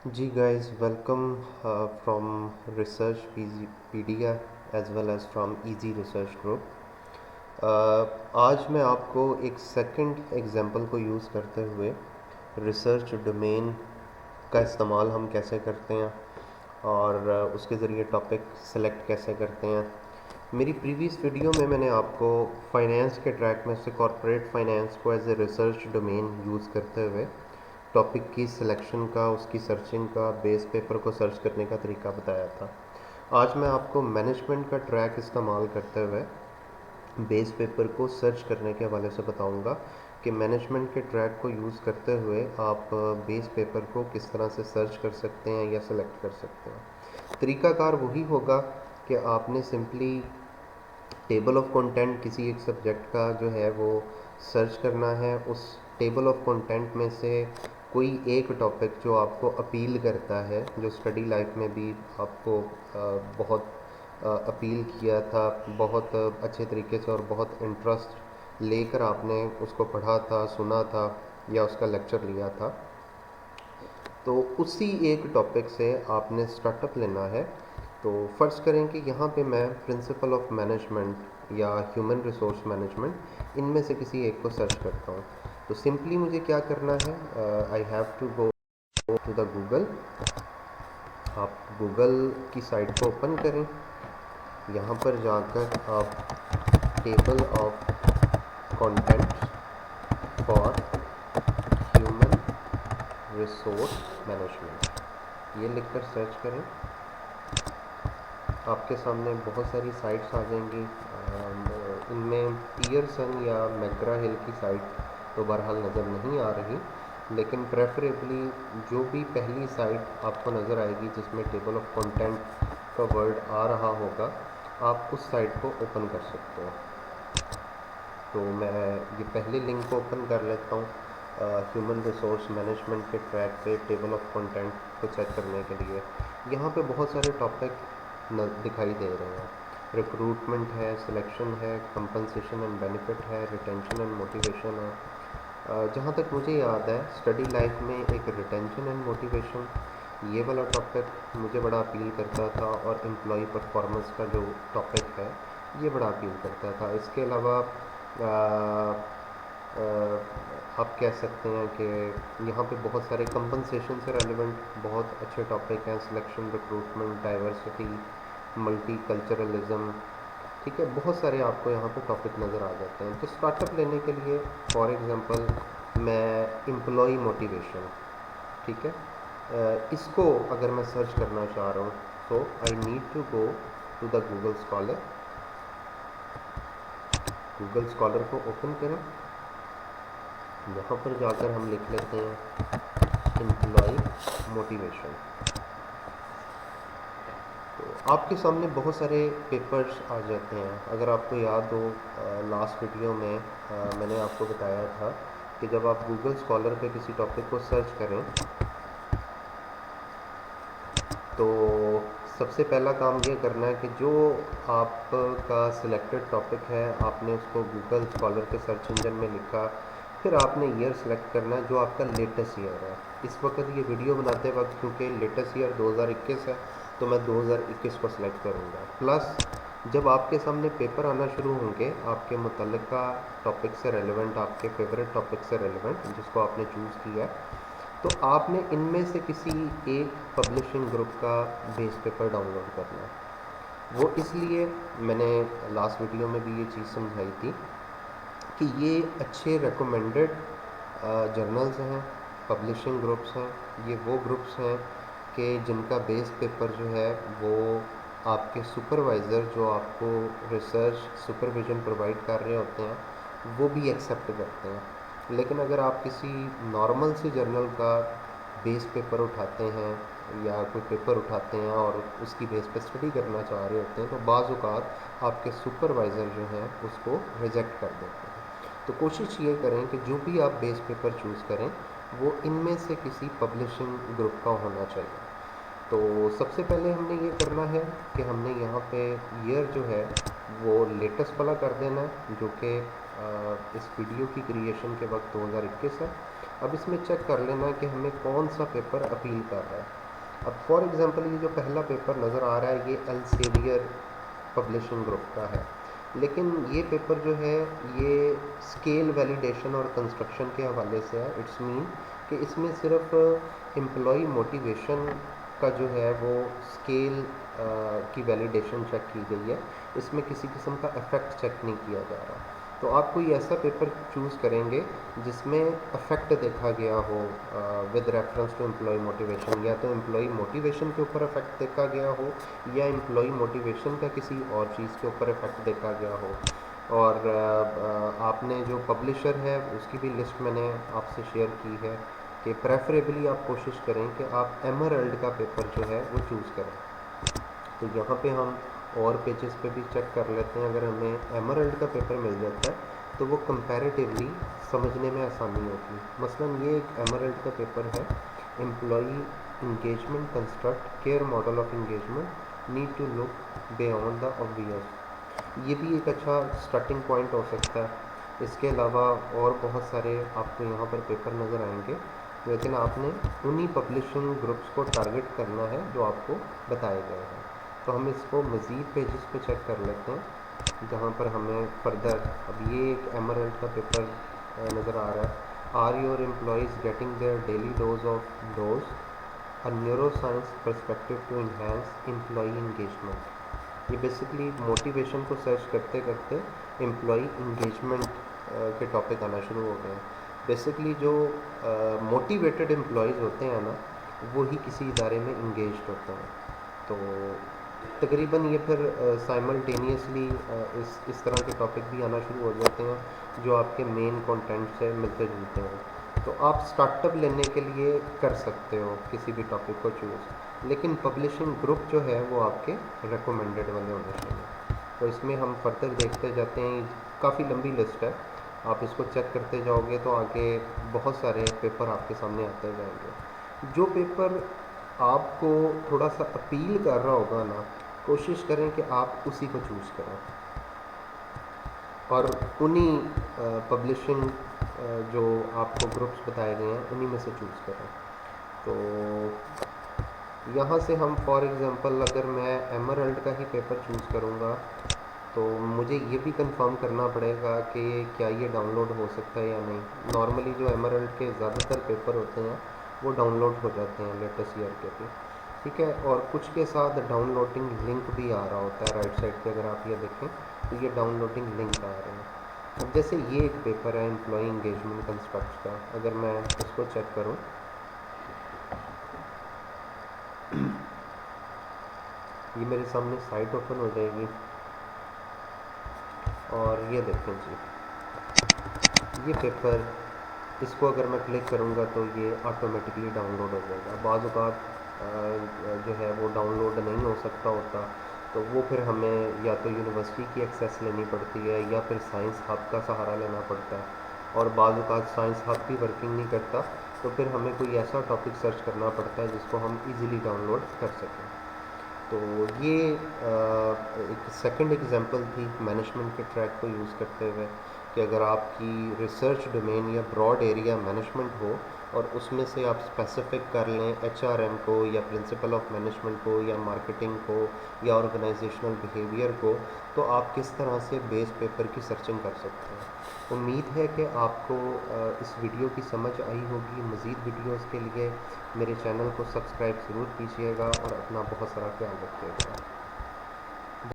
Ji guys, welcome from Researchpedia as well as from Easy Research Group. आज मैं आपको एक सेकंड एग्जांपल को यूज़ करते हुए रिसर्च डोमेन का इस्तेमाल हम कैसे करते हैं और उसके ज़रिए टॉपिक सेलेक्ट कैसे करते हैं। मेरी प्रीवियस वीडियो में मैंने आपको फाइनेंस के ट्रैक में से कॉरपोरेट फाइनेंस को as a research domain use करते हुए टॉपिक की सिलेक्शन का, उसकी सर्चिंग का, बेस पेपर को सर्च करने का तरीका बताया था। आज मैं आपको मैनेजमेंट का ट्रैक इस्तेमाल करते हुए बेस पेपर को सर्च करने के हवाले से बताऊंगा कि मैनेजमेंट के ट्रैक को यूज़ करते हुए आप बेस पेपर को किस तरह से सर्च कर सकते हैं या सिलेक्ट कर सकते हैं। तरीकाकार वही होगा कि आपने सिंपली टेबल ऑफ कंटेंट किसी एक सब्जेक्ट का जो है वो सर्च करना है। उस टेबल ऑफ कंटेंट में से कोई एक टॉपिक जो आपको अपील करता है, जो स्टडी लाइफ में भी आपको बहुत अपील किया था, बहुत अच्छे तरीके से और बहुत इंटरेस्ट लेकर आपने उसको पढ़ा था, सुना था या उसका लेक्चर लिया था, तो उसी एक टॉपिक से आपने स्टार्टअप लेना है। तो फ़र्ज़ करें कि यहाँ पे मैं प्रिंसिपल ऑफ मैनेजमेंट या ह्यूमन रिसोर्स मैनेजमेंट इनमें से किसी एक को सर्च करता हूँ। तो सिंपली मुझे क्या करना है, I have to go to the Google. आप गूगल की साइट को ओपन करें। यहाँ पर जाकर आप table of contents for human resource management ये लिखकर सर्च करें। आपके सामने बहुत सारी साइट्स आ जाएंगी। इनमें पियरसन या मैकग्रा हिल की साइट तो बहरहाल नज़र नहीं आ रही, लेकिन प्रेफरेबली जो भी पहली साइट आपको नज़र आएगी जिसमें टेबल ऑफ कंटेंट का वर्ड आ रहा होगा, आप उस साइट को ओपन कर सकते हो। तो मैं ये पहले लिंक को ओपन कर लेता हूँ ह्यूमन रिसोर्स मैनेजमेंट के ट्रैक पे टेबल ऑफ कंटेंट को चेक करने के लिए। यहाँ पे बहुत सारे टॉपिक दिखाई दे रहे हैं। रिक्रूटमेंट है, सिलेक्शन है, कंपनसेशन एंड बेनिफिट है, रिटेंशन एंड मोटिवेशन है। जहाँ तक मुझे याद है स्टडी लाइफ में एक रिटेंशन एंड मोटिवेशन ये वाला टॉपिक मुझे बड़ा अपील करता था, और एम्प्लॉय परफॉर्मेंस का जो टॉपिक है ये बड़ा अपील करता था। इसके अलावा आप कह सकते हैं कि यहाँ पे बहुत सारे कंपनसेशन से रेलिवेंट बहुत अच्छे टॉपिक हैं। Selection, recruitment, diversity, multi culturalism, ठीक है, बहुत सारे आपको यहाँ पे टॉपिक नज़र आ जाते हैं। तो स्टार्टअप लेने के लिए फॉर एग्ज़ाम्पल मैं एम्प्लॉय मोटिवेशन, ठीक है, इसको अगर मैं सर्च करना चाह रहा हूँ तो I need to go to the Google Scholar. Google Scholar को ओपन करें। यहाँ पर जाकर हम लिख लेते हैं एम्प्लॉय मोटिवेशन। तो आपके सामने बहुत सारे पेपर्स आ जाते हैं। अगर आपको याद हो लास्ट वीडियो में मैंने आपको बताया था कि जब आप गूगल स्कॉलर पे किसी टॉपिक को सर्च करें तो सबसे पहला काम ये करना है कि जो आपका सिलेक्टेड टॉपिक है आपने उसको गूगल स्कॉलर के सर्च इंजन में लिखा, फिर आपने ईयर सेलेक्ट करना है जो आपका लेटेस्ट ईयर है। इस वक्त ये वीडियो बनाते वक्त क्योंकि लेटेस्ट ईयर 2021 है तो मैं 2021 को सिलेक्ट करूँगा। प्लस जब आपके सामने पेपर आना शुरू होंगे आपके मुतल्लिका टॉपिक से रेलिवेंट, आपके फेवरेट टॉपिक से रेलिवेंट जिसको आपने चूज़ किया है, तो आपने इनमें से किसी एक पब्लिशिंग ग्रुप का बेस पेपर डाउनलोड करना है। वो इसलिए मैंने लास्ट वीडियो में भी ये चीज़ समझाई थी कि ये अच्छे रिकमेंडेड जर्नल्स हैं, पब्लिशिंग ग्रुप्स हैं। ये वो ग्रुप्स हैं कि जिनका बेस पेपर जो है वो आपके सुपरवाइज़र जो आपको रिसर्च सुपरविज़न प्रोवाइड कर रहे होते हैं वो भी एक्सेप्ट करते हैं। लेकिन अगर आप किसी नॉर्मल से जर्नल का बेस पेपर उठाते हैं या कोई पेपर उठाते हैं और उसकी बेस पे स्टडी करना चाह रहे होते हैं तो बाज़ औक़ात आपके सुपरवाइज़र जो हैं उसको रिजेक्ट कर देते हैं। तो कोशिश ये करें कि जो भी आप बेस पेपर चूज़ करें वो इनमें से किसी पब्लिशिंग ग्रुप का होना चाहिए। तो सबसे पहले हमने ये करना है कि हमने यहाँ पे ईयर जो है वो लेटेस्ट वाला कर देना है जो कि इस वीडियो की क्रिएशन के वक्त 2021 है। अब इसमें चेक कर लेना है कि हमें कौन सा पेपर अपील कर रहा है। अब फॉर एग्ज़ाम्पल ये जो पहला पेपर नज़र आ रहा है ये एल्सेवियर पब्लिशिंग ग्रुप का है, लेकिन ये पेपर जो है ये स्केल वैलिडेशन और कंस्ट्रक्शन के हवाले से है। इट्स मीन कि इसमें सिर्फ एम्प्लॉय मोटिवेशन का जो है वो स्केल की वैलिडेशन चेक की गई है, इसमें किसी किस्म का इफ़ेक्ट चेक नहीं किया जा रहा। तो आप कोई ऐसा पेपर चूज़ करेंगे जिसमें इफ़ेक्ट देखा गया हो with reference to employee motivation, या तो एम्प्लॉय मोटिवेशन के ऊपर इफ़ेक्ट देखा गया हो या एम्प्लॉय मोटिवेशन का किसी और चीज़ के ऊपर इफ़ेक्ट देखा गया हो। और आपने जो पब्लिशर है उसकी भी लिस्ट मैंने आपसे शेयर की है कि प्रेफरेबली आप कोशिश करें कि आप एमरल्ड का पेपर जो है वो चूज़ करें। तो यहाँ पे हम और पेजेस पे भी चेक कर लेते हैं। अगर हमें एमरल्ड का पेपर मिल जाता है तो वो कंपैरेटिवली समझने में आसानी होती है। मसलन ये एक एमरल्ड का पेपर है, employee engagement construct care model of engagement need to look beyond the obvious. ये भी एक अच्छा स्टार्टिंग पॉइंट हो सकता है। इसके अलावा और बहुत सारे आपको यहाँ पर पेपर नज़र आएंगे, लेकिन आपने उन्हीं पब्लिशिंग ग्रुप्स को टारगेट करना है जो आपको बताए गए हैं। तो हम इसको मज़ीद पेजेस पे चेक कर लेते हैं जहाँ पर हमें फर्दर, अब ये एक एमरल्ड का पेपर नज़र आ रहा है। Are your employees getting their daily dose of dose a neuroscience perspective to enhance employee engagement. ये बेसिकली मोटिवेशन को सर्च करते करते एम्प्लॉई इंगेजमेंट के टॉपिक आना शुरू हो गए हैं। बेसिकली जो मोटिवेटेड एम्प्लॉयज़ होते हैं ना, वो ही किसी इदारे में इंगेज्ड होते हैं। तो तकरीबन ये फिर साइमल्टेनियसली इस तरह के टॉपिक भी आना शुरू हो जाते हैं जो आपके मेन कंटेंट से मिलते जुलते हैं। तो आप स्टार्टअप लेने के लिए कर सकते हो किसी भी टॉपिक को चूज़, लेकिन पब्लिशिंग ग्रुप जो है वो आपके रिकमेंडेड वाले होने चाहिए। तो इसमें हम फर्दर देखते जाते हैं, काफ़ी लंबी लिस्ट है, आप इसको चेक करते जाओगे तो आगे बहुत सारे पेपर आपके सामने आते जाएंगे। जो पेपर आपको थोड़ा सा अपील कर रहा होगा ना, कोशिश करें कि आप उसी को चूज़ करें और उन्हीं पब्लिशिंग जो आपको ग्रुप्स बताए गए हैं उन्हीं में से चूज़ करें। तो यहाँ से हम फॉर एग्ज़ाम्पल अगर मैं एमरल्ड का ही पेपर चूज़ करूँगा तो मुझे ये भी कंफर्म करना पड़ेगा कि क्या ये डाउनलोड हो सकता है या नहीं। नॉर्मली जो एमरल्ड के ज़्यादातर पेपर होते हैं वो डाउनलोड हो जाते हैं लेटेस्ट ईयर के भी, ठीक है। और कुछ के साथ डाउनलोडिंग लिंक भी आ रहा होता है, राइट साइड पे अगर आप ये देखें तो ये डाउनलोडिंग लिंक आ रहे हैं। अब जैसे ये एक पेपर है एम्प्लॉय इंगेजमेंट कंस्ट्रक्ट का, अगर मैं इसको चेक करूँ ये मेरे सामने साइट ओपन हो जाएगी और ये देखें जी, ये पेपर, इसको अगर मैं क्लिक करूँगा तो ये ऑटोमेटिकली डाउनलोड हो जाएगा। बाज़ औक़ात जो है वो डाउनलोड नहीं हो सकता होता, तो वो फिर हमें या तो यूनिवर्सिटी की एक्सेस लेनी पड़ती है या फिर साइंस हब का सहारा लेना पड़ता है। और बाज़ औक़ात साइंस हब भी वर्किंग नहीं करता, तो फिर हमें कोई ऐसा टॉपिक सर्च करना पड़ता है जिसको हम इजीली डाउनलोड कर सकें। तो ये एक सेकंड एग्जांपल थी मैनेजमेंट के ट्रैक को यूज़ करते हुए कि अगर आपकी रिसर्च डोमेन या ब्रॉड एरिया मैनेजमेंट हो और उसमें से आप स्पेसिफिक कर लें एचआरएम को या प्रिंसिपल ऑफ मैनेजमेंट को या मार्केटिंग को या ऑर्गेनाइजेशनल बिहेवियर को, तो आप किस तरह से बेस पेपर की सर्चिंग कर सकते हैं। उम्मीद है कि आपको इस वीडियो की समझ आई होगी। मज़ीद वीडियोज़ के लिए मेरे चैनल को सब्सक्राइब ज़रूर कीजिएगा और अपना बहुत सारा ख्याल रखिएगा।